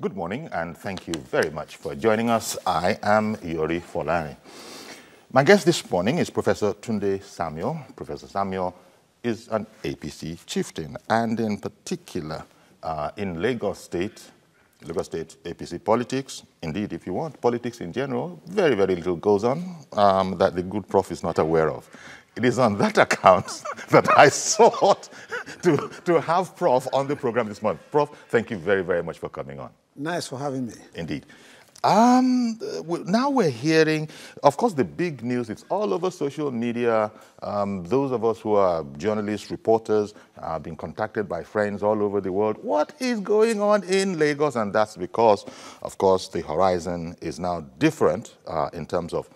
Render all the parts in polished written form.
Good morning, and thank you very much for joining us. I am Yori Folani. My guest this morning is Professor Tunde Samuel. Professor Samuel is an APC chieftain, and in particular, in Lagos State APC politics, indeed, if you want, politics in general, very, very little goes on that the good prof is not aware of. It is on that account that I sought to have Prof on the program this month. Prof, thank you very, very much for coming on. Nice for having me. Indeed. Now we're hearing, of course, the big news. It's all over social media. Those of us who are journalists, reporters, have been contacted by friends all over the world. What is going on in Lagos? And that's because, of course, the horizon is now different in terms of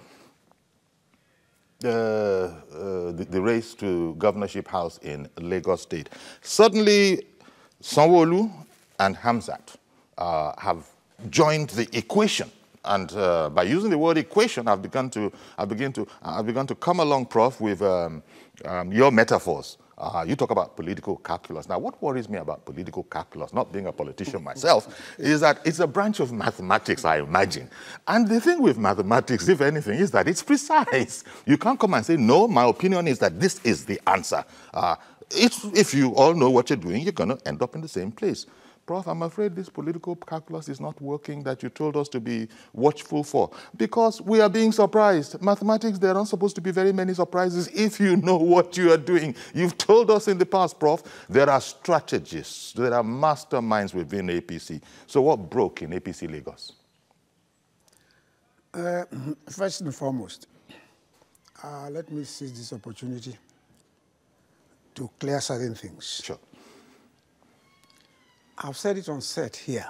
the race to governorship house in Lagos State. Suddenly, Sanwo-Olu and Hamzat have joined the equation, and by using the word equation, I've begun to come along, Prof, with your metaphors. You talk about political calculus. Now, what worries me about political calculus, not being a politician myself, is that it's a branch of mathematics, I imagine. And the thing with mathematics, if anything, is that it's precise. You can't come and say, no, my opinion is that this is the answer. If you all know what you're doing, you're going to end up in the same place. Prof, I'm afraid this political calculus is not working that you told us to be watchful for, because we are being surprised. Mathematics, there aren't supposed to be very many surprises if you know what you are doing. You've told us in the past, Prof, there are strategists, there are masterminds within APC. So what broke in APC Lagos? First and foremost, let me seize this opportunity to clear certain things. Sure. I've said it on set here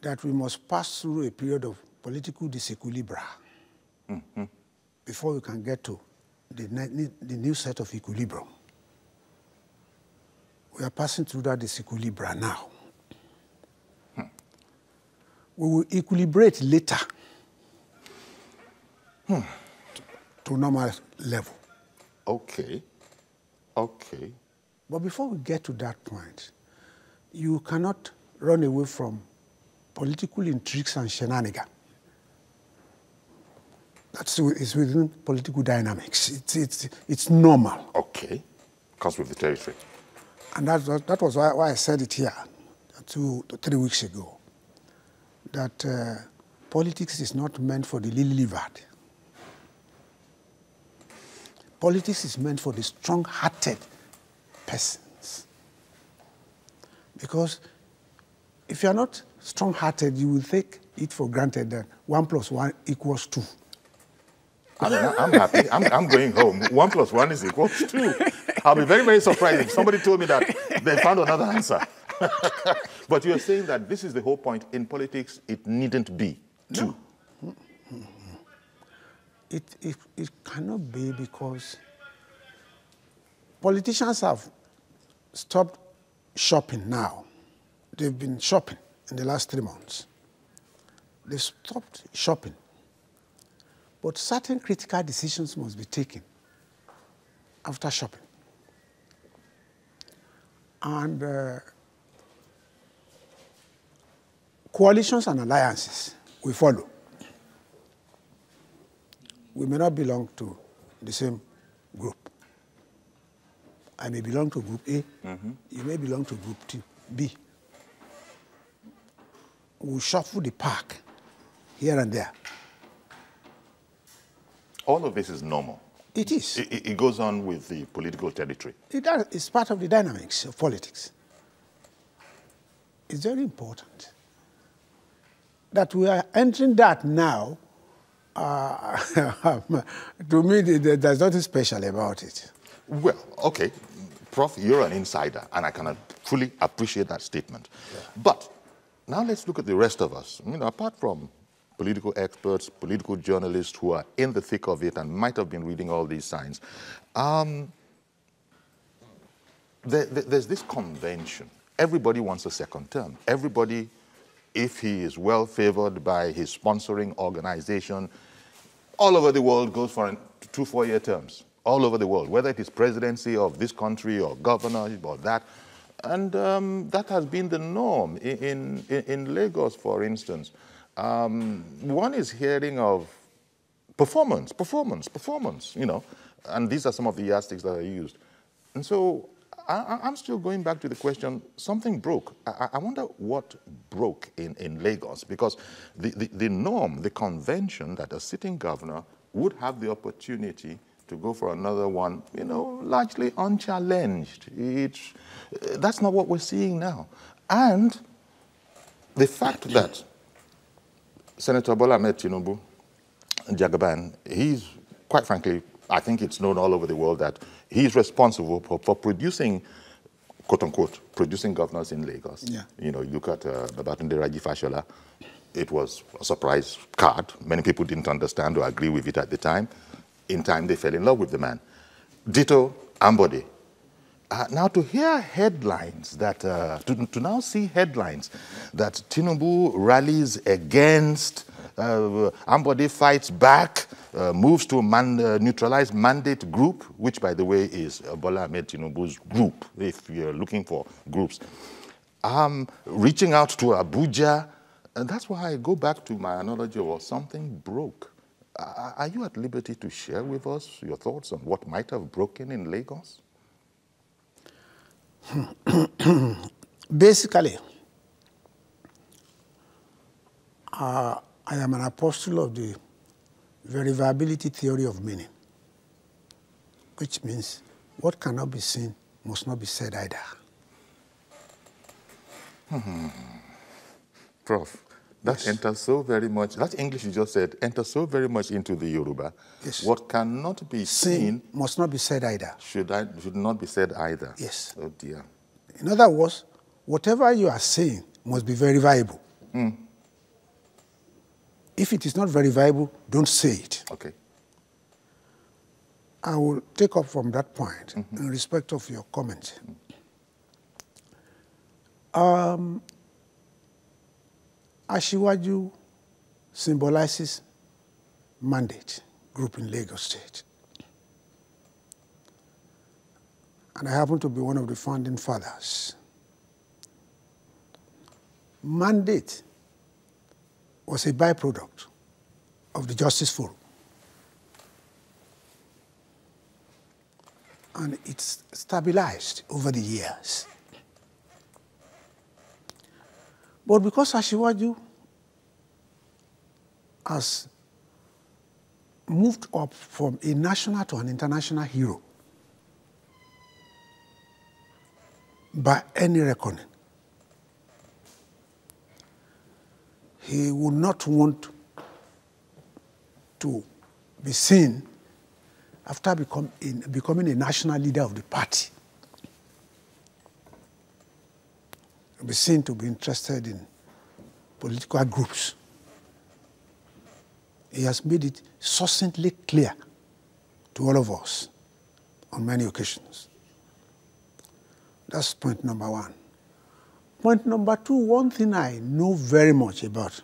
that we must pass through a period of political disequilibrium before we can get to the new set of equilibrium. We are passing through that disequilibrium now. We will equilibrate later to normal level. Okay. Okay. But before we get to that point, you cannot run away from political intrigues and shenanigans. That's within political dynamics. It's normal. Okay. Comes with the territory. And that was why I said it here 2 to 3 weeks ago, that politics is not meant for the lily-livered. Politics is meant for the strong-hearted persons. Because if you are not strong-hearted, you will take it for granted that 1 + 1 = 2. I'm happy. I'm going home. 1 + 1 is equal to 2. I'll be very, very surprised if somebody told me that they found another answer. But you're saying that this is the whole point. In politics, it needn't be 2. No. It cannot be, because politicians have stopped shopping now. They've been shopping in the last 3 months. They stopped shopping. But certain critical decisions must be taken after shopping. And coalitions and alliances will follow. We may not belong to the same group. I may belong to Group A. You may belong to Group B. We'll shuffle the pack here and there. All of this is normal. It is. It goes on with the political territory. It's part of the dynamics of politics. It's very important that we are entering that now. To me, there's nothing special about it. Well, okay, Prof, you're an insider, and I can fully appreciate that statement. Yeah. But now let's look at the rest of us. Apart from political experts, political journalists who are in the thick of it and might have been reading all these signs, there's this convention. Everybody wants a second term. Everybody, if he is well favored by his sponsoring organization, all over the world goes for 2 4-year terms. All over the world, whether it is presidency of this country or governor or that. And that has been the norm in Lagos, for instance. One is hearing of performance, and these are some of the yardsticks that are used. And so I'm still going back to the question, something broke. I wonder what broke in Lagos, because the norm, the convention that a sitting governor would have the opportunity to go for another one, largely unchallenged. That's not what we're seeing now. And the fact that Senator Bola Ahmed Tinubu, Jagaban, he's, quite frankly, I think it's known all over the world that he's responsible for producing, quote unquote, producing governors in Lagos. Yeah. You look at Babatunde Raji Fashola. It was a surprise card. Many people didn't understand or agree with it at the time. In time, they fell in love with the man. Ditto Ambode. Now to hear headlines that, to now see headlines that Tinubu rallies against, Ambode fights back, moves to a neutralized mandate group, which by the way is Bola Ahmed Tinubu's group, if you're looking for groups. Reaching out to Abuja, and that's why I go back to my analogy of something broke. Are you at liberty to share with us your thoughts on what might have broken in Lagos? Basically, I am an apostle of the verifiability theory of meaning, which means what cannot be seen must not be said either. Prof, that enters so very much, that English you just said, enters so very much into the Yoruba. Yes. What cannot be seen must not be said either. Should not be said either. Yes. Oh dear. In other words, whatever you are saying must be verifiable. If it is not verifiable, don't say it. Okay. I will take up from that point in respect of your comment. Asiwaju symbolizes mandate group in Lagos State. And I happen to be one of the founding fathers. Mandate was a byproduct of the Justice Forum. And it's stabilized over the years. But because Asiwaju has moved up from a national to an international hero, by any reckoning, he would not want to be seen after becoming a national leader of the party, be seen to be interested in political groups. He has made it succinctly clear to all of us on many occasions. That's point number one. Point number two, one thing I know very much about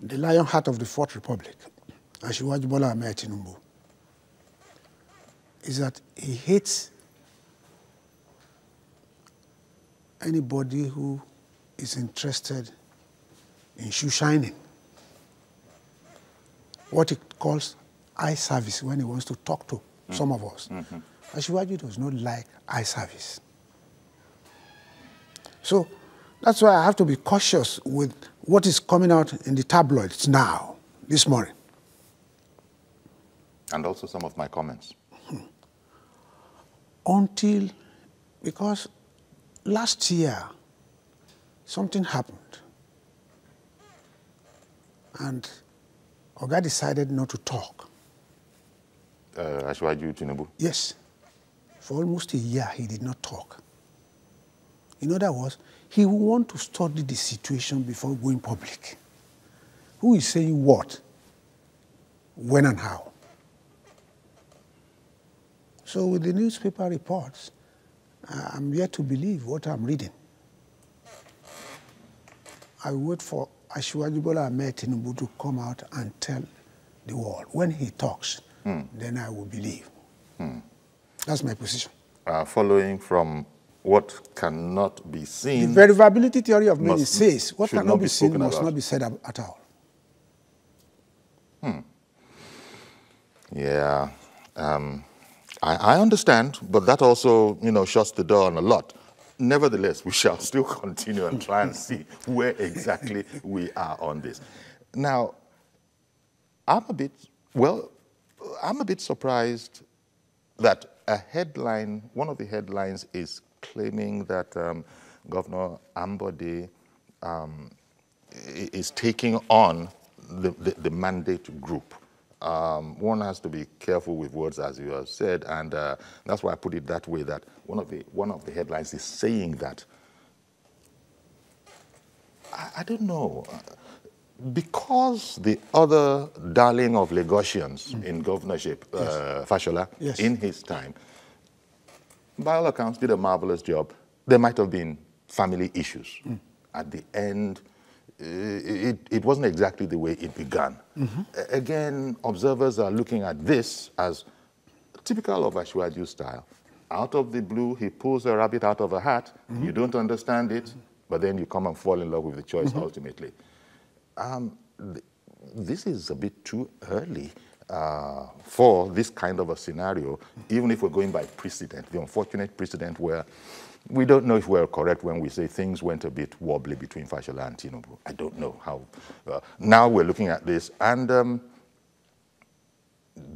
the lion heart of the Fourth Republic, Asiwaju Bola Ahmed Tinubu, is that he hates anybody who is interested in shoe shining. What he calls eye service when he wants to talk to some of us. Asiwaju does not like eye service. So that's why I have to be cautious with what is coming out in the tabloids now, this morning. And also some of my comments. Because last year, something happened. And Oga decided not to talk. Asiwaju Tinubu? Yes. For almost a year, he did not talk. In other words, he will want to study the situation before going public. Who is saying what, when and how? So with the newspaper reports, I'm yet to believe what I'm reading. I wait for Asiwaju Bola Ahmed Tinubu to come out and tell the world. When he talks, then I will believe. That's my position. Following from what cannot be The seen. verifiability theory of meaning says what cannot be seen must about. not be said at all. Yeah, I understand, but that also, shuts the door on a lot. Nevertheless, we shall still continue and try and see where exactly we are on this. Now, I'm a bit surprised that one of the headlines is claiming that Governor Ambode is taking on the mandate group. One has to be careful with words, as you have said, and that's why I put it that way, that one of the headlines is saying that. I don't know. Because the other darling of Lagosians in governorship, Fashola, in his time, by all accounts, did a marvelous job. There might have been family issues. At the end, it wasn't exactly the way it began. Again, observers are looking at this as typical of Ashwaju style. Out of the blue, he pulls a rabbit out of a hat. You don't understand it, but then you come and fall in love with the choice ultimately. This is a bit too early for this kind of a scenario, even if we're going by precedent, the unfortunate precedent where we don't know if we're correct when we say things went a bit wobbly between Fashola and Tinubu. I don't know how. Now we're looking at this, and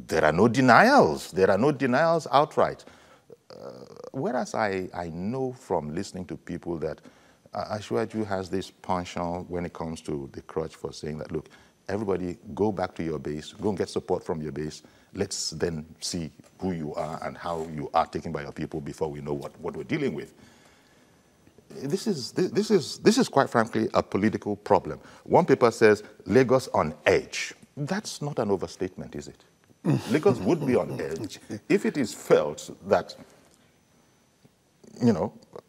there are no denials. There are no denials outright. Whereas I know from listening to people that Ashwaju has this penchant when it comes to the crutch for saying that, look, everybody go back to your base, go and get support from your base. Let's then see who you are and how you are taken by your people before we know what we're dealing with. This is quite frankly a political problem. One paper says Lagos on edge. That's not an overstatement, is it? Lagos would be on edge if it is felt that,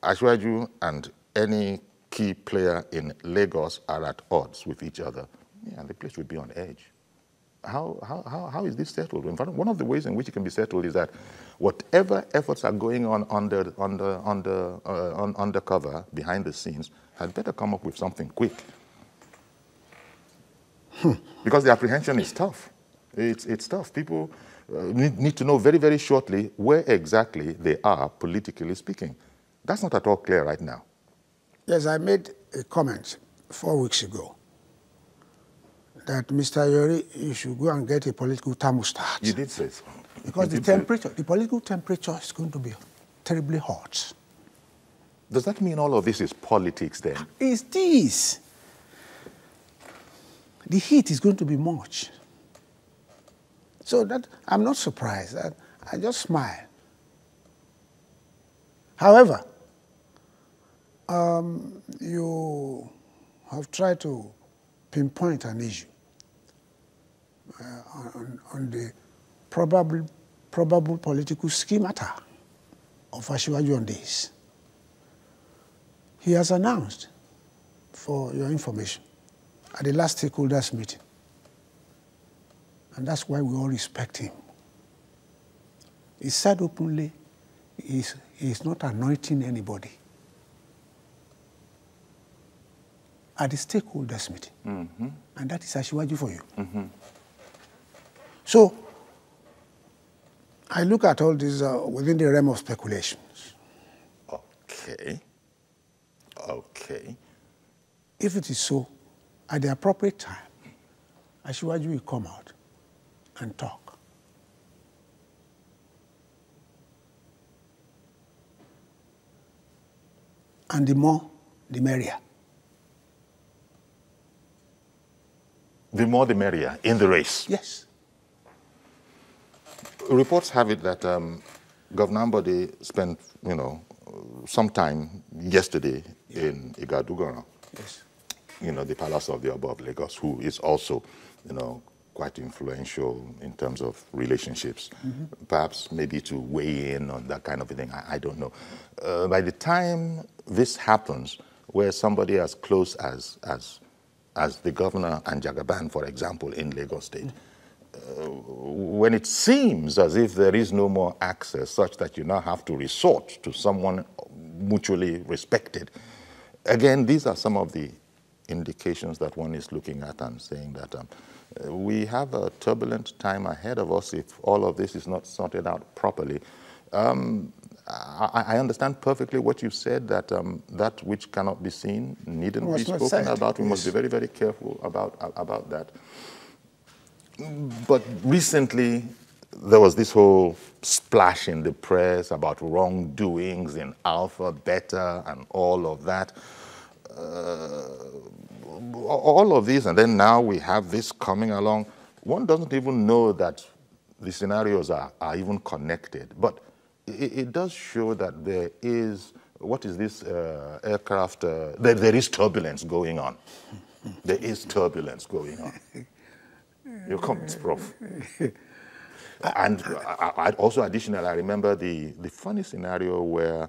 Ashwaju and any key player in Lagos are at odds with each other. Yeah, the place would be on edge. How is this settled? In fact, one of the ways in which it can be settled is that whatever efforts are going on undercover, behind the scenes, had better come up with something quick. Because the apprehension is tough. It's tough. People need to know very, very shortly where exactly they are, politically speaking. That's not at all clear right now. Yes, I made a comment 4 weeks ago that Mr. Yori, you should go and get a political thermostat. You did say so. Because the political temperature is going to be terribly hot. Does that mean all of this is politics then? It's this. The heat is going to be much. So that I'm not surprised. I just smile. However, you have tried to pinpoint an issue on the probable political schemata of Ashwaju on this. He has announced, for your information, at the last stakeholders meeting, and that's why we all respect him. He said openly he's not anointing anybody. At the stakeholders meeting. And that is Ashwaju for you. So, I look at all this within the realm of speculations. Okay. Okay. If it is so, at the appropriate time, Ashwaju will come out and talk. And the more, the merrier. The more the merrier in the race. Yes. Reports have it that Governor Ambode spent, some time yesterday in Igadugoro. Yes. The palace of the Oba of Lagos, who is also, quite influential in terms of relationships. Perhaps maybe to weigh in on that kind of a thing. I don't know. By the time this happens, where somebody as close as the governor and Jagaban, for example, in Lagos State, when it seems as if there is no more access such that you now have to resort to someone mutually respected. Again, these are some of the indications that one is looking at and saying that we have a turbulent time ahead of us if all of this is not sorted out properly. I understand perfectly what you said, that that which cannot be seen needn't be spoken about. We must be very, very careful about that. But recently, there was this whole splash in the press about wrongdoings in Alpha, Beta, and all of that. All of this, and then now we have this coming along. One doesn't even know that the scenarios are even connected. But it does show that there is, what is this aircraft, there is turbulence going on. There is turbulence going on. Your comments, Prof. And also additionally, I remember the funny scenario where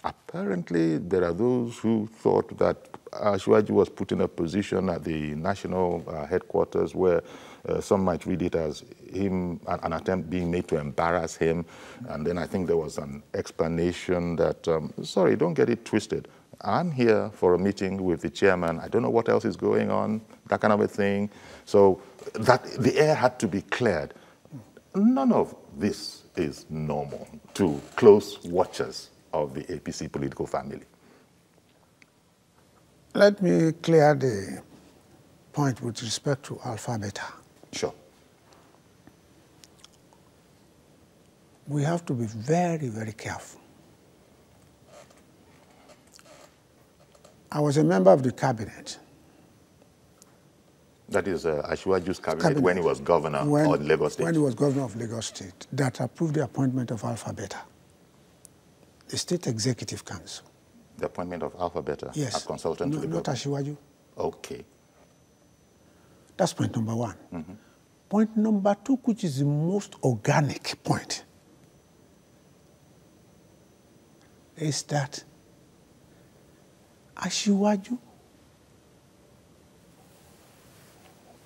apparently there are those who thought that Ashwaji was put in a position at the national headquarters where some might read it as him, an attempt being made to embarrass him. And then I think there was an explanation that, sorry, don't get it twisted. I'm here for a meeting with the chairman. I don't know what else is going on, that kind of a thing. So that the air had to be cleared. None of this is normal to close watchers of the APC political family. Let me clear the point with respect to Alpha Beta. Sure. We have to be very, very careful. I was a member of the cabinet. That is Ashwaju's cabinet when he was governor of Lagos State. When he was governor of Lagos State, that approved the appointment of Alpha Beta, the State Executive Council. The appointment of Alpha Beta yes. as consultant to the government? Not Ashwaju. Okay. That's point number one. Mm-hmm. Point number two, which is the most organic point, is that Ashwaju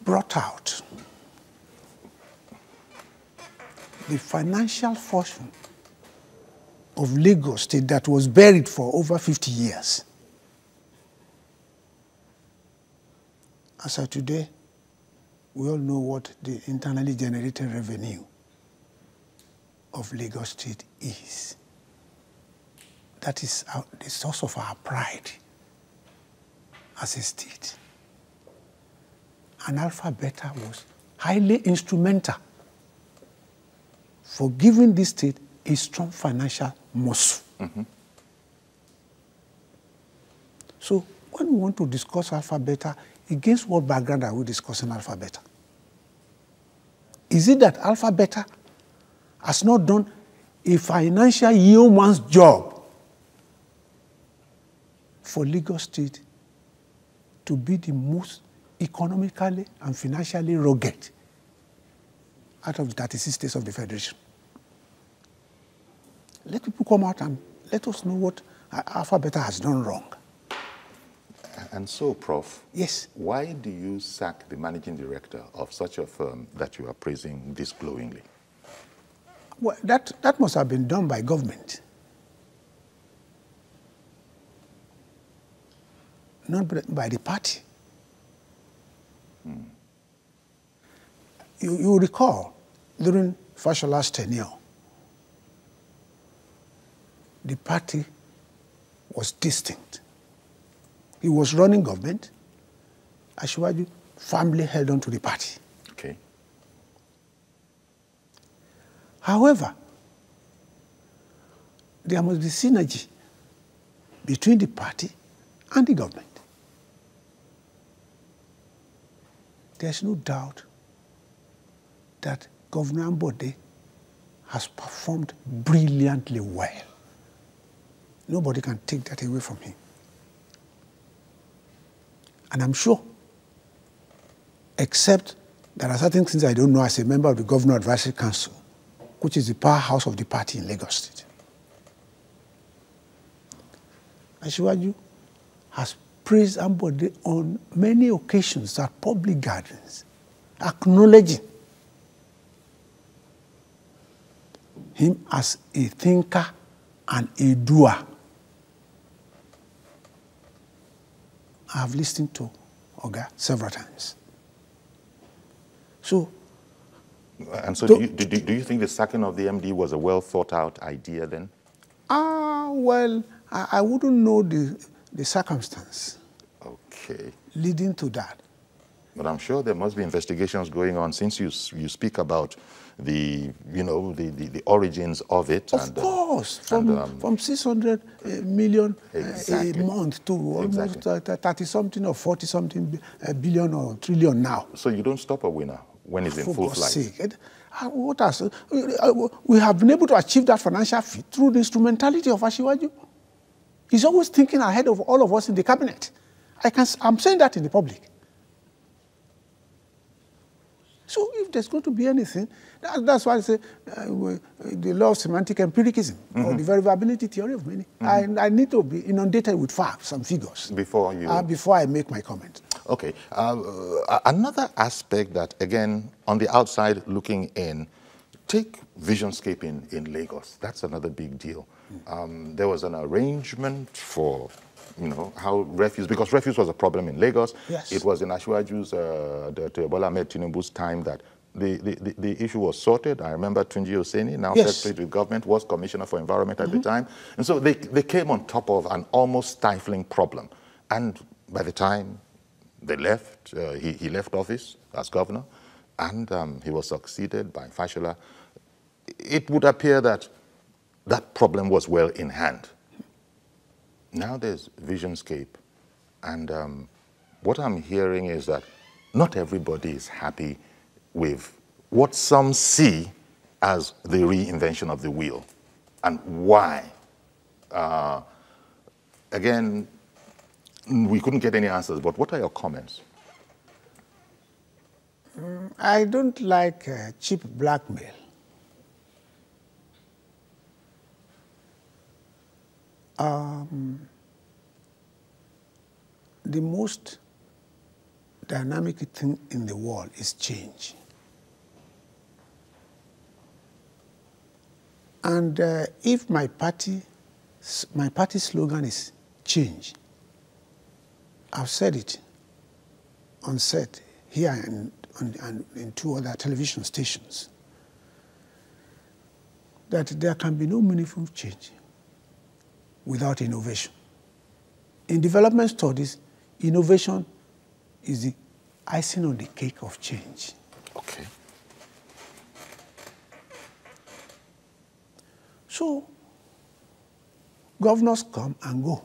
brought out the financial fortune of Lagos State that was buried for over 50 years. As of today, we all know what the internally generated revenue of Lagos State is. That is the source of our pride as a state. And Alpha Beta was highly instrumental for giving this state a strong financial muscle. Mm-hmm. So when we want to discuss Alpha Beta, against what background are we discussing Alpha Beta? Is it that Alpha Beta has not done a financial yeoman's job for Lagos State to be the most economically and financially rugged out of the 36 states of the Federation? Let people come out and let us know what Alpha Beta has done wrong. And so, Prof, yes, why do you sack the managing director of such a firm that you are praising this glowingly? Well, that must have been done by government, not by the party. You recall, during Fashola's tenure, the party was distinct. He was running government. Ashwaju firmly held on to the party. Okay. However, there must be synergy between the party and the government. There's no doubt that Governor Ambode has performed brilliantly well. Nobody can take that away from him. And I'm sure, except there are certain things I don't know as a member of the Governor Advisory Council, which is the powerhouse of the party in Lagos State. Ashwaju has praised Ambode on many occasions at public gatherings, acknowledging him as a thinker and a doer. I have listened to Oga several times. So, and so do you think the sacking of the MD was a well thought out idea then? Well, I wouldn't know the circumstance leading to that. But I'm sure there must be investigations going on since you speak about the origins of it. Of course, from 600 million a month to almost 30-something or 40-something billion or trillion now. So you don't stop a winner when it's in full flight. Sake. What else? We have been able to achieve that financial feat through the instrumentality of Asiwaju. He's always thinking ahead of all of us in the cabinet. I'm saying that in the public. So if there's going to be anything, that's why I say the law of semantic empiricism, or the verifiability theory of meaning. I need to be inundated with facts and figures before I make my comment. Okay. Another aspect that, again, on the outside looking in, take Visionscape in Lagos. That's another big deal. There was an arrangement for how refuse, because refuse was a problem in Lagos. Yes. It was in Asiwaju's, Bola Ahmed Tinubu's time that the issue was sorted. I remember Tunji Oseni, now Secretary of Government, was Commissioner for Environment at the time. And so they came on top of an almost stifling problem. And by the time they left, he left office as governor, and he was succeeded by Fashola. It would appear that that problem was well in hand. Now there's Visionscape, and what I'm hearing is that not everybody is happy with what some see as the reinvention of the wheel, and why. Again, we couldn't get any answers, but what are your comments? I don't like cheap blackmail. The most dynamic thing in the world is change. And if my party slogan is change, I've said it on set here and in 2 other television stations, that there can be no meaningful change without innovation. In development studies, innovation is the icing on the cake of change. Okay. So, governors come and go.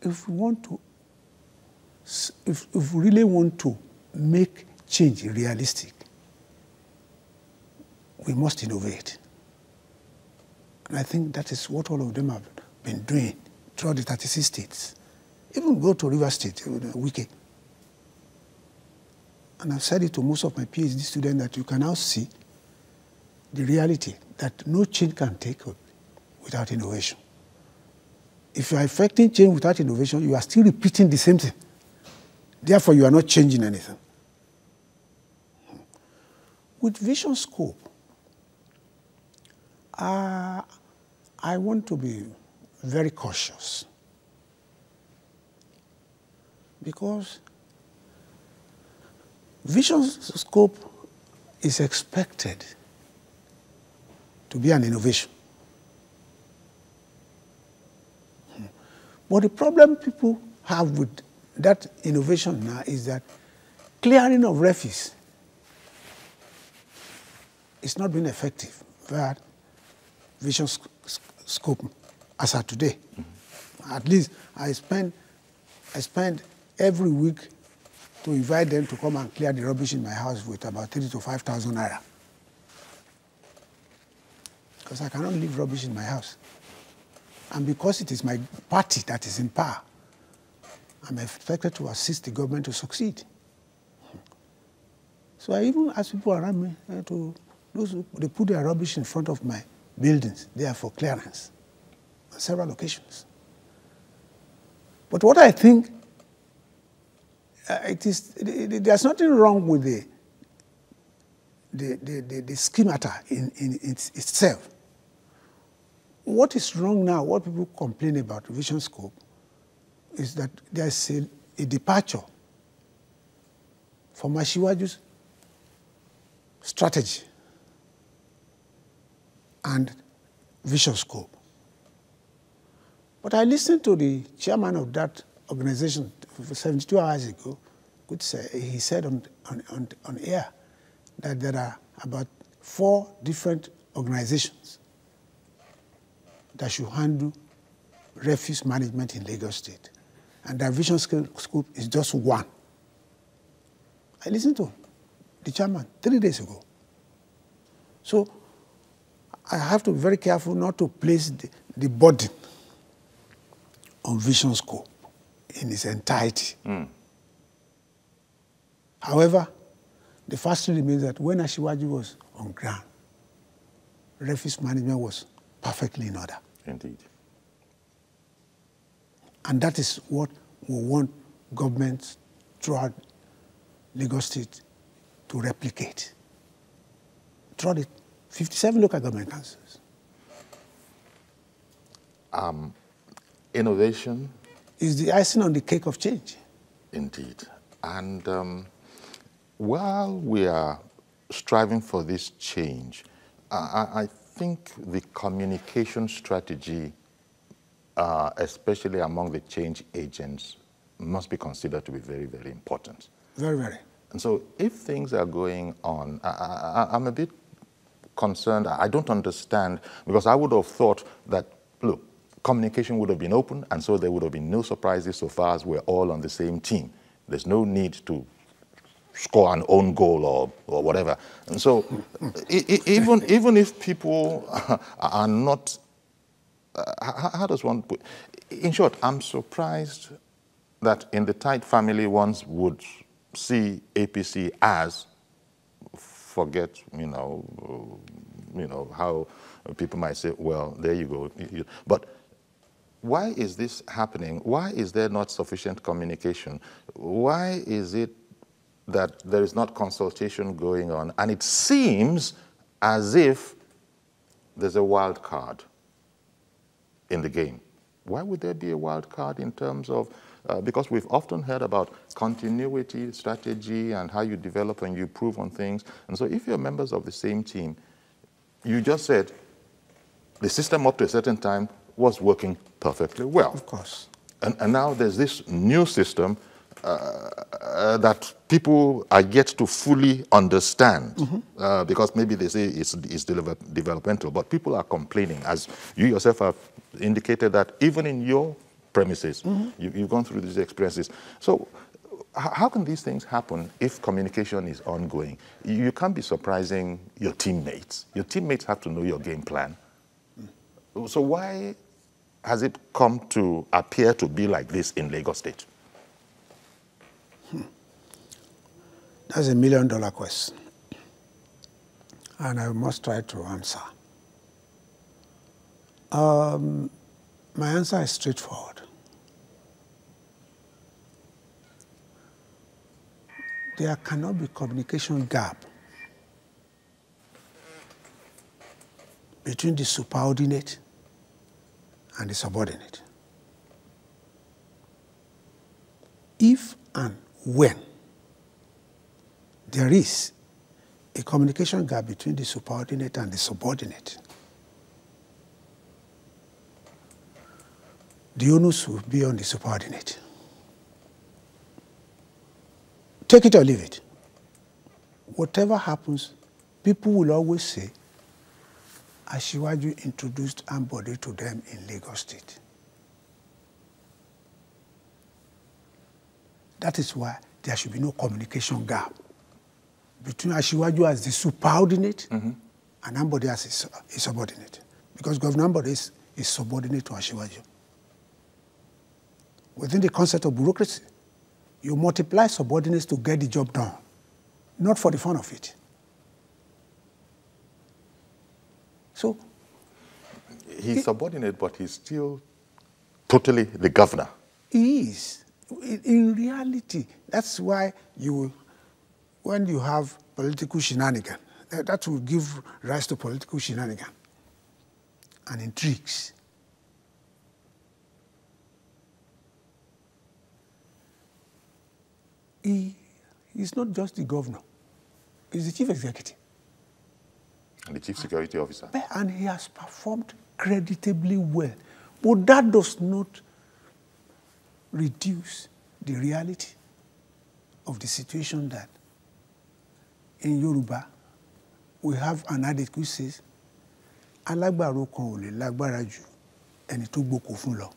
If we really want to make change realistic, we must innovate. And I think that is what all of them have been doing throughout the 36 states. Even go to River State, Wike. And I've said it to most of my PhD students that you can now see the reality that no change can take without innovation. If you are effecting change without innovation, you are still repeating the same thing. Therefore, you are not changing anything. With Visionscope, I want to be very cautious, because Visionscope is expected to be an innovation. But the problem people have with that innovation now is that clearing of refuse is not being effective via Visionscope as of today. At least I spend every week to invite them to come and clear the rubbish in my house with about 3,000 to 5,000 naira. Because I cannot leave rubbish in my house. And because it is my party that is in power, I'm expected to assist the government to succeed. So I even ask people around me they put their rubbish in front of my buildings there for clearance on several occasions. But what I think, there's nothing wrong with the schemata in itself. What is wrong now, what people complain about vision scope, is that there's a departure from Asiwaju's strategy and vision scope. But I listened to the chairman of that organization 72 hours ago. He said on air that there are about 4 different organizations that should handle refuse management in Lagos State. And their vision scope is just one. I listened to the chairman 3 days ago. So I have to be very careful not to place the burden on vision scope in its entirety. However, the fact remains that when Asiwaju was on ground, refuse management was perfectly in order. Indeed. And that is what we want governments throughout Lagos State to replicate. Throughout the 57 local government councils. Innovation is the icing on the cake of change. Indeed. And while we are striving for this change, I think the communication strategy, especially among the change agents, must be considered to be very, very important. Very, very. And so if things are going on, I'm a bit concerned. I don't understand, because I would have thought that, look, communication would have been open, and so there would have been no surprises so far as we're all on the same team. There's no need to score an own goal or whatever. And so even if people are not, how does one put, in short, I'm surprised that in the Tide family ones would see APC as, forget, you know how people might say, well, there you go. But why is this happening? Why is there not sufficient communication? Why is it that there is not consultation going on? And it seems as if there's a wild card in the game. Why would there be a wild card in terms of, because we've often heard about continuity, strategy, and how you develop and you improve on things. And so if you're members of the same team, you just said the system up to a certain time was working perfectly well. Of course. And now there's this new system that people are yet to fully understand, because maybe they say it's developmental, but people are complaining, as you yourself have indicated that even in your premises, you've gone through these experiences. So how can these things happen if communication is ongoing? You can't be surprising your teammates. Your teammates have to know your game plan. So why has it come to appear to be like this in Lagos State? That's $1 million question, and I must try to answer. My answer is straightforward. There cannot be communication gap between the subordinate and the subordinate. If and when there is a communication gap between the subordinate and the subordinate, the onus will be on the subordinate. Take it or leave it. Whatever happens, people will always say, Asiwaju introduced Ambode to them in Lagos State. That is why there should be no communication gap between Asiwaju as the subordinate and Ambode as a subordinate. Because Governor Ambode is subordinate to Asiwaju. Within the concept of bureaucracy, you multiply subordinates to get the job done, not for the fun of it. So he's subordinate, but he's still totally the governor. He is. In reality, that's why when you have political shenanigans, that will give rise to political shenanigans and intrigues. He's not just the governor. He's the chief executive. And the chief security officer. And he has performed creditably well. But that does not reduce the reality of the situation that in Yoruba, we have an adage which says, Alágbàro kan ò lè lágbára jù ẹni tó gboko fún lọ.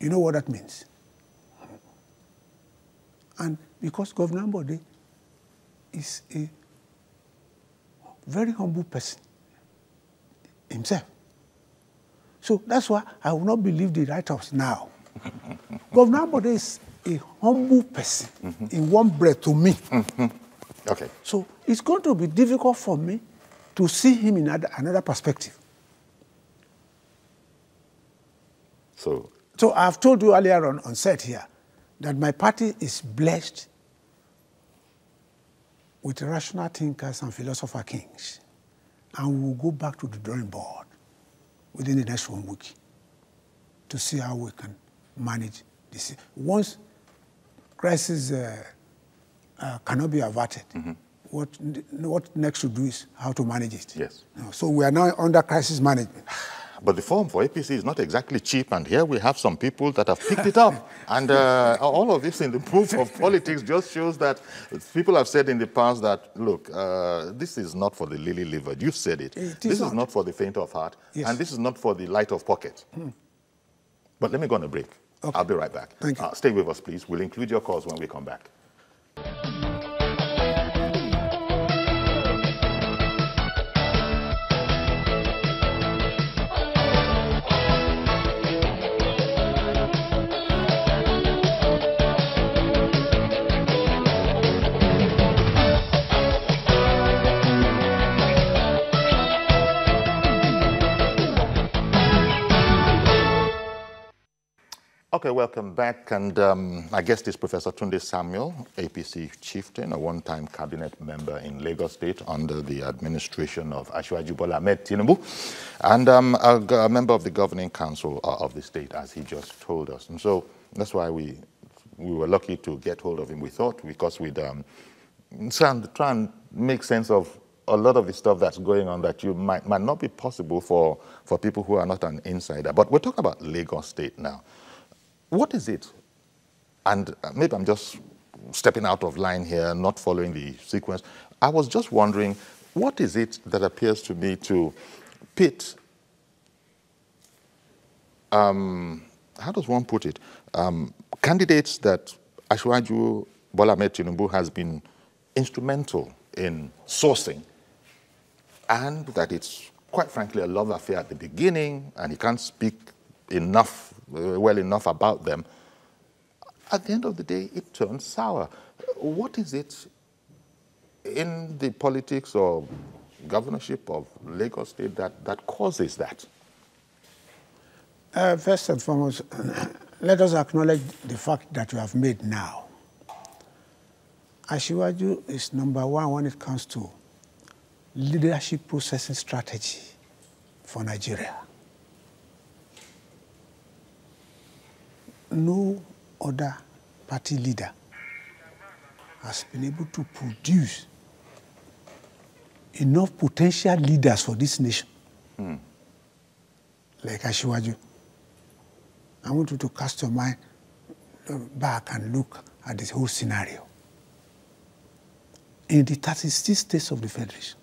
You know what that means? And because Governor Ambode is a very humble person himself. So that's why I will not believe the write-ups now. Governor Ambode is a humble person in one breath to me. Okay. So it's going to be difficult for me to see him in another perspective. So I've told you earlier on set here that my party is blessed with rational thinkers and philosopher kings. And we will go back to the drawing board within the next 1 week to see how we can manage this. Once crisis cannot be averted, what next to do is how to manage it. Yes. So we are now under crisis management. But the form for APC is not exactly cheap, and here we have some people that have picked it up. And all of this in the proof of politics just shows that people have said in the past that, look, this is not for the lily-livered. You've said it. This is not for the faint of heart, and this is not for the light of pocket. But let me go on a break. Okay. I'll be right back. Thank you. Stay with us, please. We'll include your calls when we come back. Okay, welcome back. And my guest is Professor Tunde Samuel, APC chieftain, a one-time cabinet member in Lagos State under the administration of Asiwaju Bola Ahmed Tinubu, and a member of the governing council of the state, as he just told us. And so that's why we were lucky to get hold of him, we thought, because we'd try and make sense of a lot of the stuff that's going on that you might not be possible for people who are not an insider. But we're talking about Lagos State now. What is it? And maybe I'm just stepping out of line here, not following the sequence. I was just wondering, what is it that appears to me to pit, how does one put it, candidates that Asiwaju Bola Ahmed Tinubu has been instrumental in sourcing, and that it's, quite frankly, a love affair at the beginning, and he can't speak well enough about them. At the end of the day, it turns sour. What is it in the politics or governorship of Lagos State that causes that? First and foremost, let us acknowledge the fact that you have made now. Asiwaju is number one when it comes to leadership processing strategy for Nigeria. No other party leader has been able to produce enough potential leaders for this nation like Asiwaju. I want you to cast your mind back and look at this whole scenario. In the 36 states of the Federation,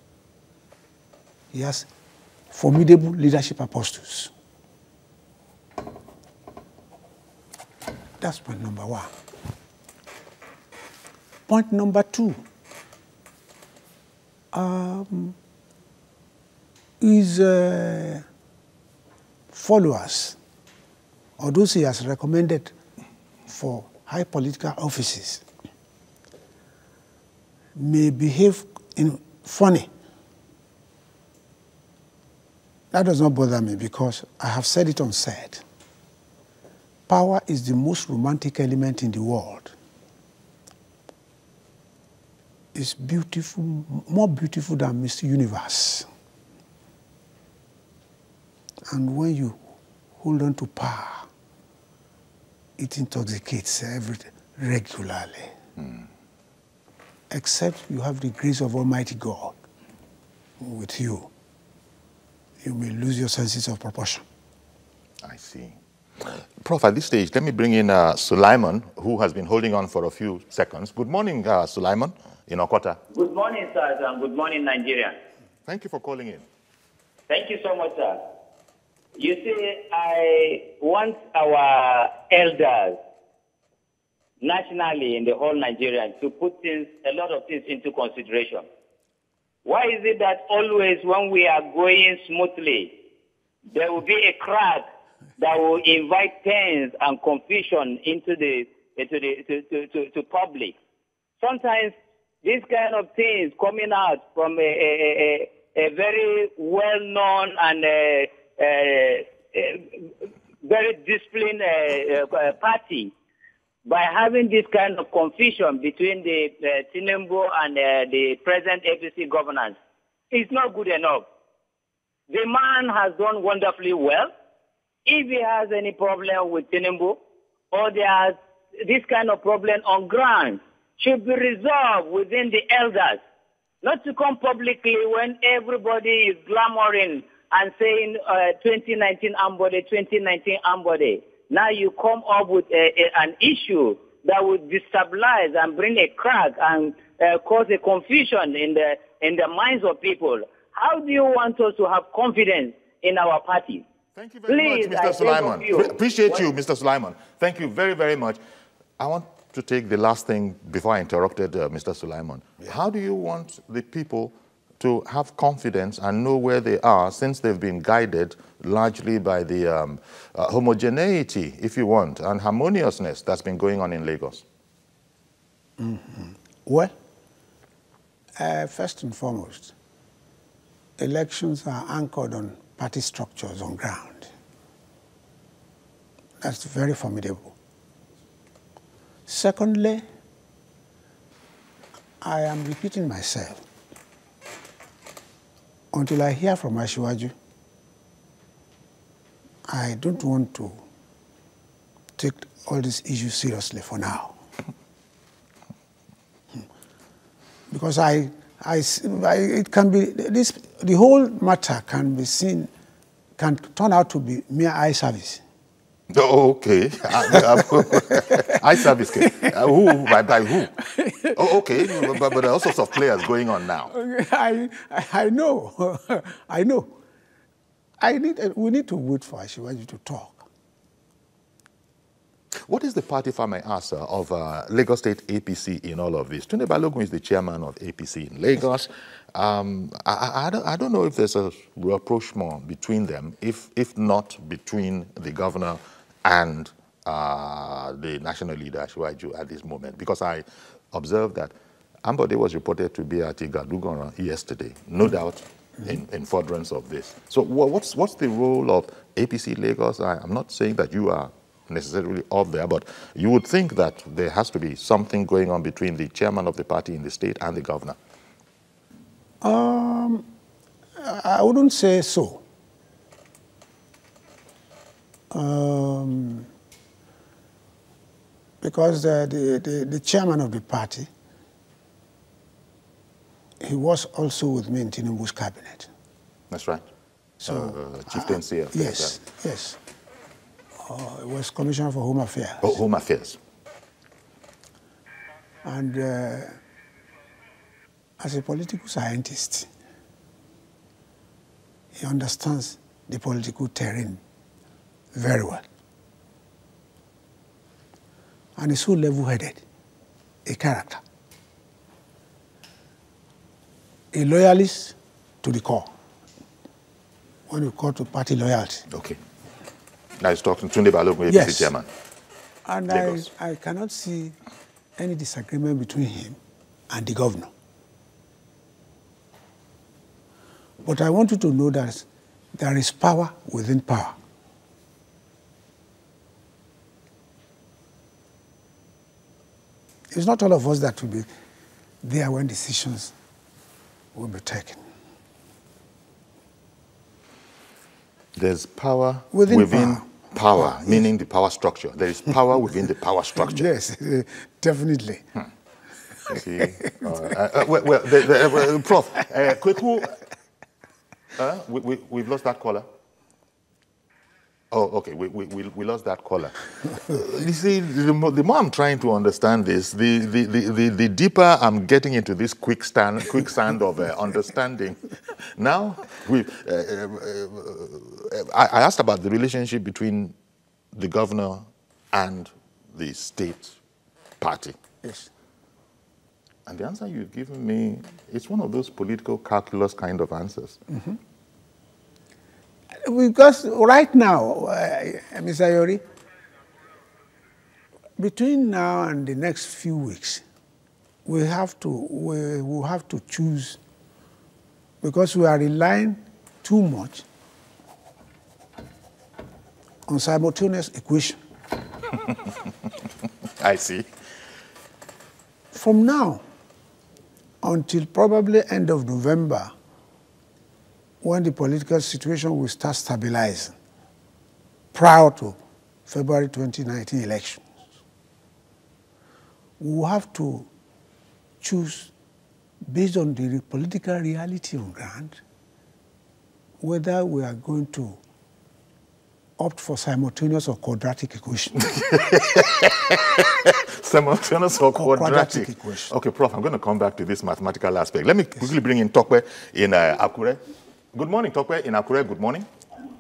he has formidable leadership apostles. That's point number one. Point number two, his followers, or those he has recommended for high political offices, may behave funny. That does not bother me because I have said it on set. Power is the most romantic element in the world. is beautiful, more beautiful than Mr. Universe. And when you hold on to power, it intoxicates regularly. Except you have the grace of Almighty God with you, you may lose your senses of proportion. I see. Prof, at this stage, let me bring in Sulaiman, who has been holding on for a few seconds. Good morning, Sulaiman, in Okota. Good morning, sir, and good morning, Nigeria. Thank you for calling in. Thank you so much, sir. You see, I want our elders nationally in the whole Nigeria to put a lot of things into consideration. Why is it that always when we are going smoothly, there will be a crack that will invite pains and confusion into the public? Sometimes these kind of things coming out from a very well-known and very disciplined party, by having this kind of confusion between the Tinubu and the present APC governance, it's not good enough. The man has done wonderfully well. If he has any problem with Tinubu, or there's this kind of problem on ground, should be resolved within the elders, not to come publicly when everybody is clamoring and saying 2019 Ambode, 2019 Ambode. Now you come up with an issue that would destabilize and bring a crack and cause a confusion in the minds of people. How do you want us to have confidence in our party? Thank you very much, Mr. Sulaiman. Appreciate you, Mr. Sulaiman. Thank you very, very much. I want to take the last thing before I interrupted Mr. Sulaiman. Yeah. How do you want the people to have confidence and know where they are, since they've been guided largely by the homogeneity, if you want, and harmoniousness that's been going on in Lagos? Well, first and foremost, elections are anchored on party structures on ground. That's very formidable. Secondly, I am repeating myself. Until I hear from Asiwaju, I don't want to take all these issues seriously for now. Because it can be, the whole matter can be seen, can turn out to be mere eye service. Oh, okay. Eye service. Who? By who? Oh, okay. But there are all sorts of players going on now. I know. I know. We need to wait for Asiwaju to talk. What is the party, if I may ask, of Lagos State APC in all of this? Tunde Balogun is the chairman of APC in Lagos. I don't know if there's a rapprochement between them, if not between the governor and the national leader, Asiwaju, at this moment. Because I observed that Ambode was reported to be at Igadugoran yesterday, no doubt in furtherance of this. So what's the role of APC Lagos? I'm not saying that you are necessarily up there, but you would think that there has to be something going on between the chairman of the party in the state and the governor. I wouldn't say so. Because the chairman of the party, he was also with me in Tinubu's cabinet. That's right. So, Chieftaincy Affairs. Yes, yes. It was Commissioner for Home Affairs. Oh, Home Affairs. And as a political scientist, he understands the political terrain very well. And he's so level-headed, a character. A loyalist to the core, when you call to party loyalty. Okay. Now he's talking to Tunde Balogun, APC chairman. And I cannot see any disagreement between him and the governor. But I want you to know that there is power within power. It's not all of us that will be there when decisions will be taken. There's power within power, meaning the power structure. There is power within the power structure. Yes, definitely. See, Prof, Kweku, we've lost that caller. Oh, okay, we lost that caller. You see, the more I'm trying to understand this, the deeper I'm getting into this quicksand of understanding. Now, I asked about the relationship between the governor and the state party. Yes. And the answer you've given me, it's one of those political calculus kind of answers. Mm-hmm. Because right now, Mr. Yori, between now and the next few weeks, we will have to choose, because we are relying too much on simultaneous equation. I see. From now until probably end of November, when the political situation will start stabilizing, prior to February 2019 elections, we will have to choose, based on the political reality on ground, whether we are going to opt for simultaneous or quadratic equation. Simultaneous or quadratic equation. Okay, Prof, I'm going to come back to this mathematical aspect. Let me quickly bring in Tokwe in Akure. Good morning, Tokwe in Akure. Good morning.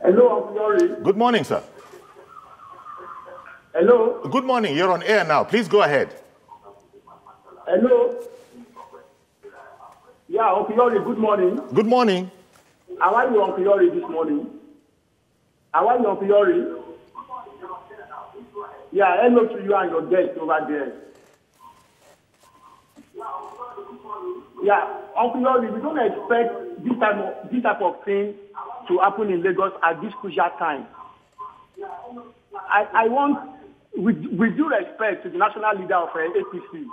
Hello, I'm sorry. Good morning, sir. Hello. Good morning. You're on air now. Please go ahead. Hello. Yeah, Uncle Yori, good morning. Good morning. How are you, Uncle Yori, this morning? How are you, Uncle Yori? Yeah, hello to you and your guest over there. Yeah, Uncle Yori, we don't expect this type of thing to happen in Lagos at this crucial time. I want, with due respect to the national leader of APC,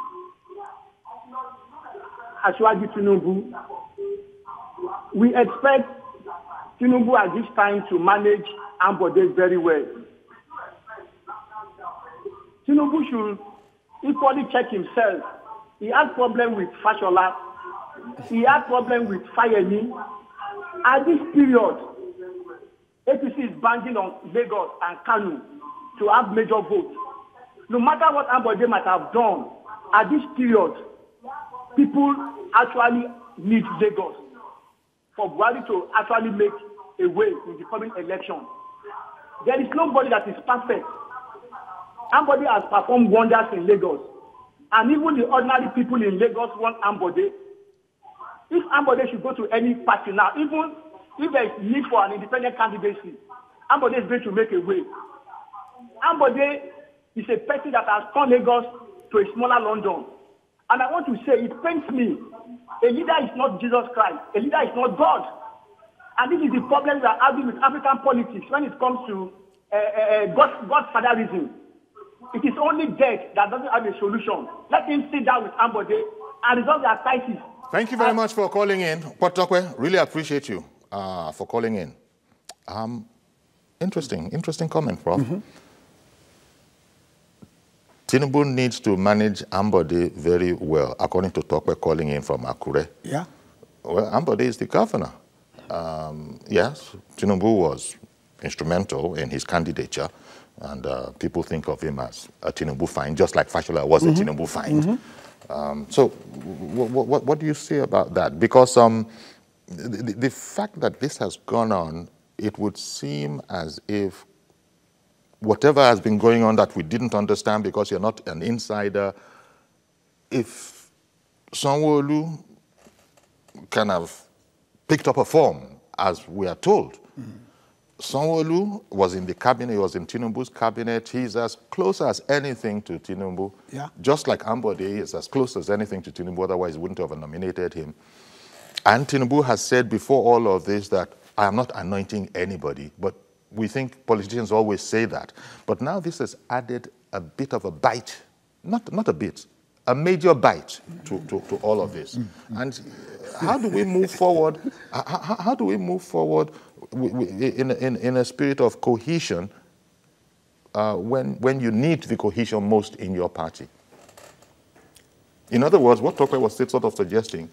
Asiwaju Tinubu, we expect Tinubu at this time to manage Ambode very well. Tinubu should equally check himself. He had problem with Fashola. He had problem with Fayemi. At this period, APC is banking on Lagos and Kanu to have major votes. No matter what Ambode might have done, at this period, people actually need Lagos for Buhari to actually make a way in the coming election. There is nobody that is perfect. Ambode has performed wonders in Lagos. And even the ordinary people in Lagos want Ambode. If Ambode should go to any party now, even if there is need for an independent candidacy, Ambode is going to make a way. Ambode is a person that has turned Lagos to a smaller London. And I want to say, it pains me. A leader is not Jesus Christ. A leader is not God. And this is the problem we are having with African politics when it comes to Godfatherism. It is only death that doesn't have a solution. Let him sit down with Ambode and resolve their crisis. Thank you very much for calling in. Potokwe, really appreciate you for calling in. Interesting comment, Prof. Mm-hmm. Tinubu needs to manage Ambode very well, according to Tokwe calling in from Akure. Yeah. Well, Ambode is the governor. Yes, Tinubu was instrumental in his candidature, and people think of him as a Tinubu find, just like Fashola was a Tinubu find. Mm-hmm. So what do you say about that? Because the fact that this has gone on, it would seem as if whatever has been going on that we didn't understand because you're not an insider, if Sanwo-Olu kind of picked up a form, as we are told. Sanwo-Olu was in the cabinet, he was in Tinubu's cabinet. He's as close as anything to Tinubu. Yeah. Just like Ambode is as close as anything to Tinubu, otherwise he wouldn't have nominated him. And Tinubu has said before all of this that I am not anointing anybody, but we think politicians always say that. But now this has added a bit of a bite, not a bit, a major bite to all of this. And how do we move forward? How do we move forward in a spirit of cohesion when you need the cohesion most in your party? In other words, what Tokwe was sort of suggesting,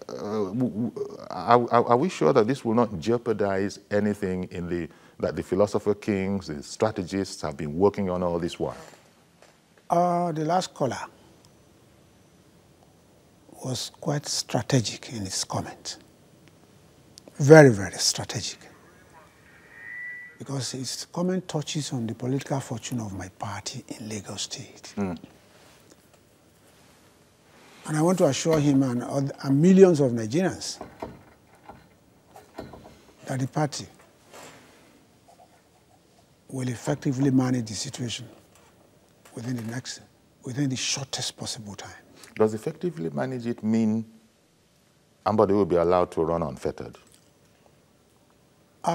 are we sure that this will not jeopardize anything that the philosopher kings, the strategists have been working on all this while? The last caller was quite strategic in his comment. Very, very strategic. Because his comment touches on the political fortune of my party in Lagos State. And I want to assure him and millions of Nigerians that the party will effectively manage the situation within the shortest possible time. Does effectively manage it mean Ambode will be allowed to run unfettered? You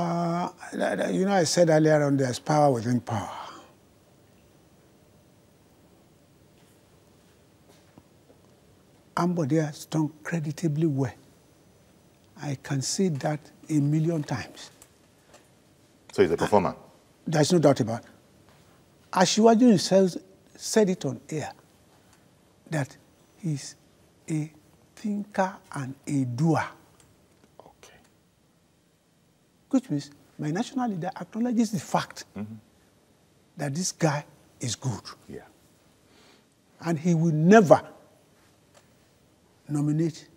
know, I said earlier on there's power within power. Ambode has done creditably well. I can say that 1,000,000 times. So he's a performer? There's no doubt about it. Asiwaju himself said it on air, that he's a thinker and a doer. Okay. Which means my national leader acknowledges the fact that this guy is good. Yeah. And he will never nominate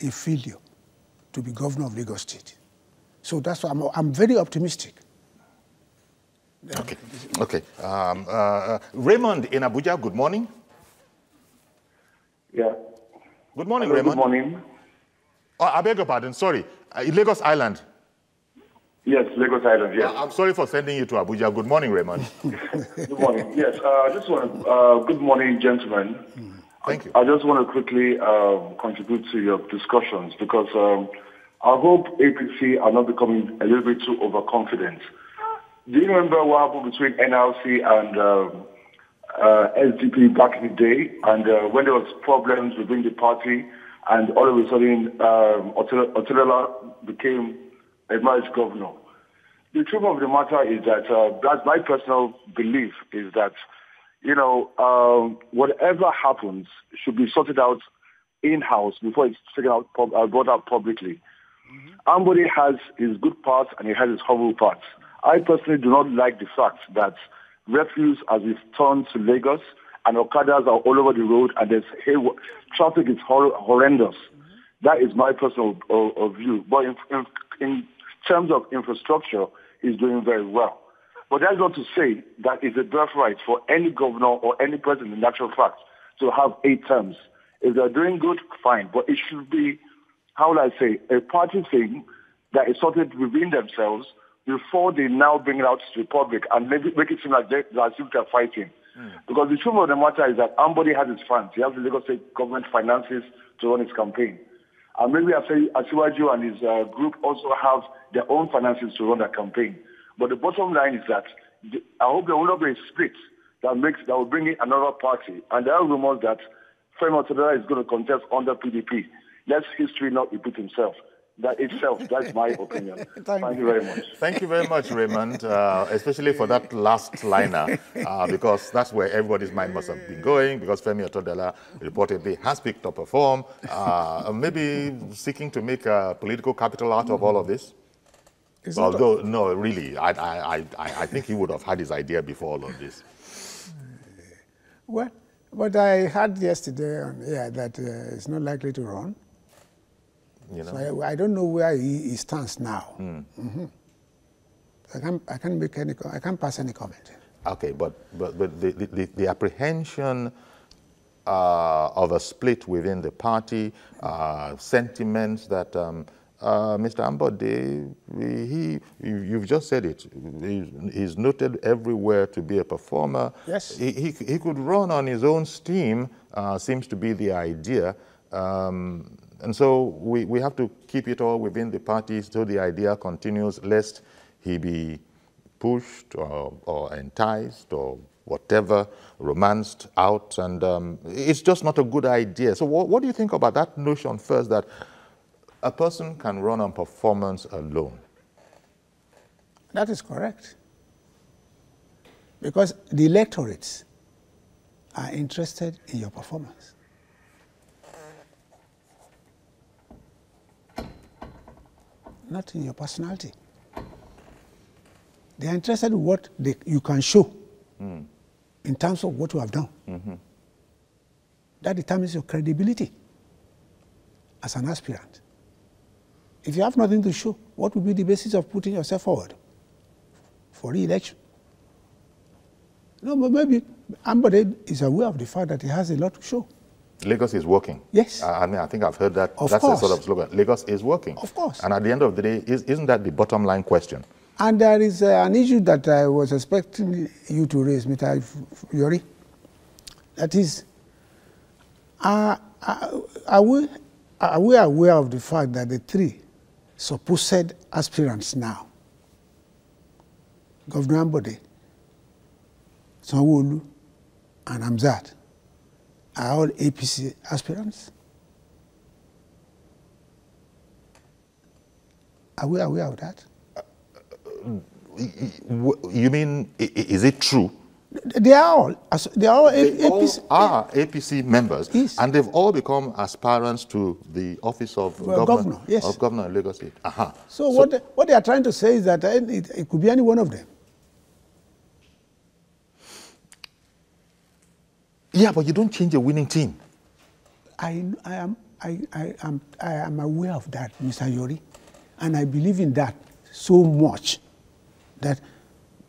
a failure to be governor of Lagos State. So that's why I'm very optimistic. Okay. Okay. Raymond in Abuja, good morning. Yeah. Good morning, Hello, Raymond. Good morning. Oh, I beg your pardon, sorry. Lagos Island. Yes, Lagos Island, yes. I'm sorry for sending you to Abuja. Good morning, Raymond. Good morning. Yes, I just want to, good morning, gentlemen. Thank you. I just want to quickly contribute to your discussions because I hope APC are not becoming a little bit too overconfident. Do you remember what happened between NLC and SDP back in the day? And when there was problems within the party, and all of a sudden, Otedola became a marriage governor. The truth of the matter is that that's my personal belief is that, you know, whatever happens should be sorted out in-house before it's taken out, brought out publicly. Ambode has his good parts and he has his horrible parts. I personally do not like the fact that refuse has returned to Lagos and Okadas are all over the road and traffic is horrendous. That is my personal view. But in terms of infrastructure, he's doing very well. But that's not to say that it's a birthright for any governor or any president, in actual fact, to have 8 terms. If they're doing good, fine. But it should be, how will I say, a party thing that is sorted within themselves before they now bring it out to the public and make it seem like they're fighting. Because the truth of the matter is that Ambode has his funds. He has the Lagos State government finances to run his campaign. And maybe Asiwaju and his group also have their own finances to run their campaign. But the bottom line is that I hope there will not be a split that will bring in another party. And there are rumors that Femi Otedola is going to contest under PDP. Let history not repeat himself. That's my opinion. Thank you very much. Thank you very much, Raymond, especially for that last liner, because that's where everybody's mind must have been going, because Femi Otedola reportedly has picked up a form, maybe seeking to make a political capital out of all of this. Although, no, really, I think he would have had his idea before all of this. Well, but I heard yesterday on air that he's not likely to run. You know? So I don't know where he stands now. I can't pass any comment. Okay, but the apprehension of a split within the party, sentiments that Mr. Ambode, you've just said it, he's noted everywhere to be a performer. Yes. He could run on his own steam, seems to be the idea. And so we have to keep it all within the party so the idea continues, lest he be pushed or enticed or whatever, romanced out, and it's just not a good idea. So what do you think about that notion first, that a person can run on performance alone? That is correct. Because the electorates are interested in your performance. Not in your personality. They are interested in what you can show in terms of what you have done. That determines your credibility as an aspirant. If you have nothing to show, what will be the basis of putting yourself forward for re-election? No, but maybe Ambode is aware of the fact that he has a lot to show. Lagos is working. Yes. I mean, I think I've heard that. Of That's course. a sort of slogan. Lagos is working. Of course. And at the end of the day, isn't that the bottom line question? And there is an issue that I was expecting you to raise, Mr. Yori. That is, are we aware of the fact that the three supposed aspirants now, Governor Ambode, Sanwo-Olu, and Hamzat, are all APC aspirants? Are we aware of that? You mean, is it true? They are all APC. Are APC members, yes. And they've all become aspirants to the office of governor, yes. of governor in Lagos State. So what they are trying to say is that it could be any one of them. Yeah, but you don't change a winning team. I am aware of that, Mr. Yori, and I believe in that so much that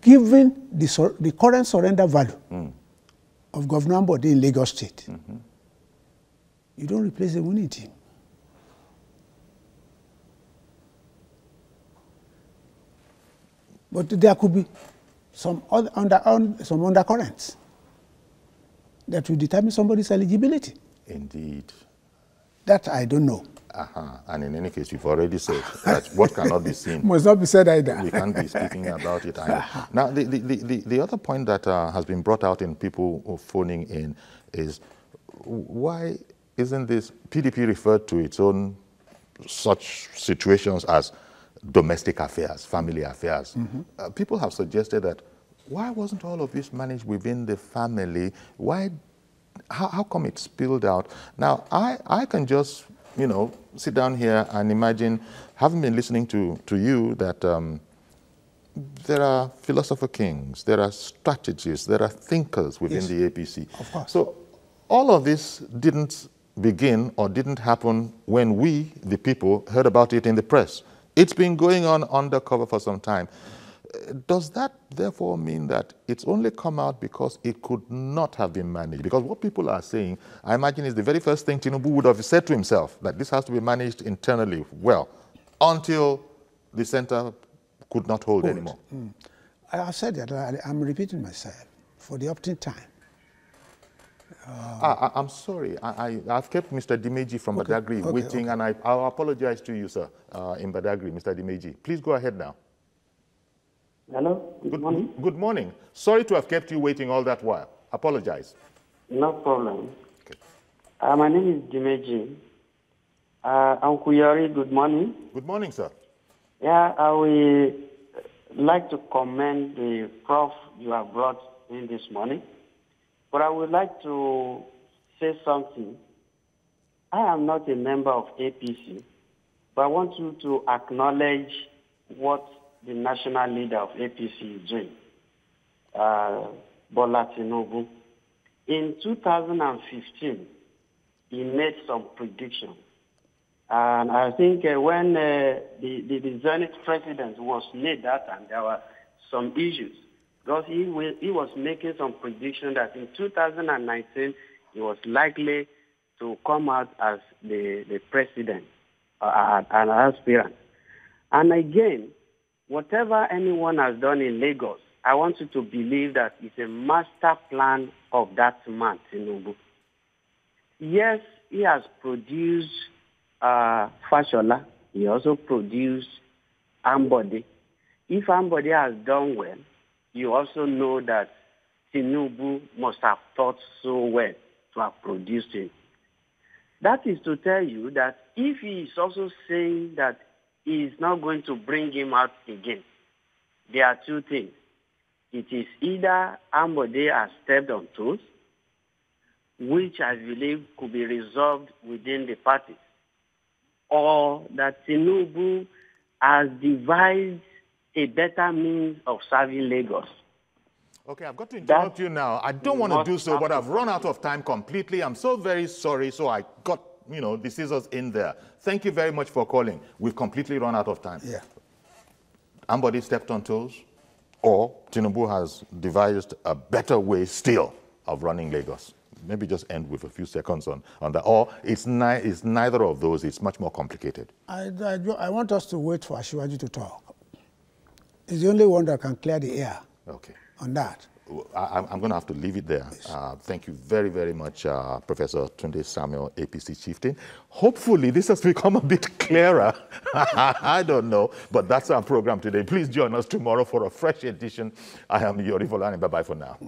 given the current surrender value of Governor Ambode in Lagos State, you don't replace a winning team. But there could be some undercurrents that will determine somebody's eligibility. Indeed. That I don't know. And in any case, you've already said that what cannot be seen must not be said either. We can't be speaking about it either. Now, the other point that has been brought out in people phoning in is, why isn't this PDP referred to its own such situations as domestic affairs, family affairs? People have suggested that, why wasn't all of this managed within the family? How come it spilled out? Now, I can just, sit down here and imagine, having been listening to you, that there are philosopher kings, there are strategists, there are thinkers within the APC. Of course. So all of this didn't begin or didn't happen when we, the people, heard about it in the press. It's been going on undercover for some time. Does that therefore mean that it's only come out because it could not have been managed? Because what people are saying, I imagine, is the very first thing Tinubu would have said to himself, that this has to be managed internally well, until the center could not hold anymore. I have said that. I'm repeating myself for the opting time. I'm sorry. I've kept Mr. Dimeji from Badagry waiting, and I'll apologize to you, sir, in Badagry, Mr. Dimeji. Please go ahead now. Hello, good morning. Good morning. Sorry to have kept you waiting all that while. Apologize. No problem. Okay. My name is Dimeji. Uncle Yori, good morning. Good morning, sir. Yeah, I would like to commend the prof you have brought in this morning. But I would like to say something. I am not a member of APC, but I want you to acknowledge what the national leader of APC is doing, Bola Tinubu. In 2015, he made some predictions. And I think when the Zenith president was made that time, there were some issues. Because he was making some prediction that in 2019, he was likely to come out as the president, an aspirant. And again, whatever anyone has done in Lagos, I want you to believe that it's a master plan of that man, Tinubu. Yes, he has produced Fashola. He also produced Ambode. If Ambode has done well, you also know that Tinubu must have thought so well to have produced him. That is to tell you that if he is also saying that he is not going to bring him out again, there are two things. It is either Ambode has stepped on toes, which I believe could be resolved within the party, or that Tinubu has devised a better means of serving Lagos. Okay, I've got to interrupt you now. I don't want to do so, but I've run out of time completely. I'm so very sorry, so I got, the scissors in there. Thank you very much for calling. We've completely run out of time. Yeah. Ambode stepped on toes, or Tinubu has devised a better way still of running Lagos. Maybe just end with a few seconds on that. Or it's neither of those. It's much more complicated. I want us to wait for Asiwaju to talk. He's the only one that can clear the air on that. I'm going to have to leave it there. Yes. Thank you very, very much, Professor Tunde Samuel, APC Chieftain. Hopefully, this has become a bit clearer. I don't know, but that's our program today. Please join us tomorrow for a fresh edition. I am Yori Volani. Bye-bye for now.